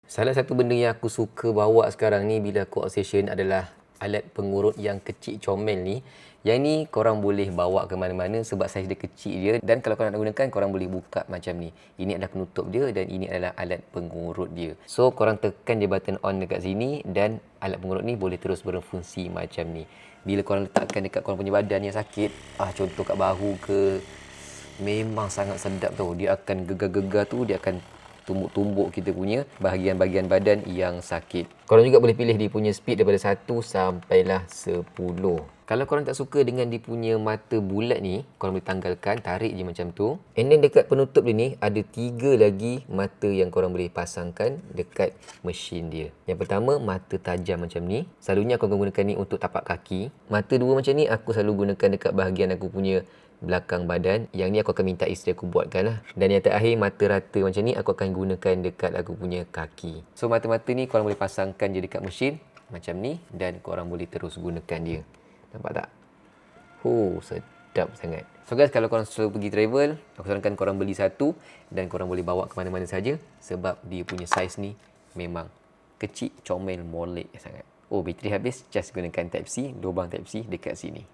Salah satu benda yang aku suka bawa sekarang ni bila aku outstation adalah alat pengurut yang kecil comel ni. Yang ni korang boleh bawa ke mana-mana sebab saiz dia kecil dia, dan kalau korang nak gunakan korang boleh buka macam ni. Ini adalah penutup dia dan ini adalah alat pengurut dia. So korang tekan je button on dekat sini dan alat pengurut ni boleh terus berfungsi macam ni. Bila korang letakkan dekat korang punya badan yang sakit, contoh kat bahu ke, memang sangat sedap tau. Dia akan gegar-gegar tu, dia akan tumbuk-tumbuk kita punya bahagian-bahagian badan yang sakit. Korang juga boleh pilih dia punya speed daripada 1 sampailah 10. Kalau korang tak suka dengan dia punya mata bulat ni, korang boleh tanggalkan, tarik je macam tu. And then dekat penutup dia ni, ada 3 lagi mata yang korang boleh pasangkan dekat mesin dia. Yang pertama, mata tajam macam ni. Selalunya aku akan gunakan ni untuk tapak kaki. Mata 2 macam ni, aku selalu gunakan dekat bahagian aku punya belakang badan. Yang ni aku akan minta isteri aku buatkan lah. Dan yang terakhir, mata rata macam ni aku akan gunakan dekat aku punya kaki. So mata-mata ni korang boleh pasangkan je dekat mesin macam ni dan korang boleh terus gunakan dia. Nampak tak? Sedap sangat. So guys, kalau korang selalu pergi travel, aku sarankan korang beli satu dan korang boleh bawa ke mana-mana saja sebab dia punya saiz ni memang kecil, comel, molek sangat. Bateri habis, just gunakan Type C, lubang Type C dekat sini.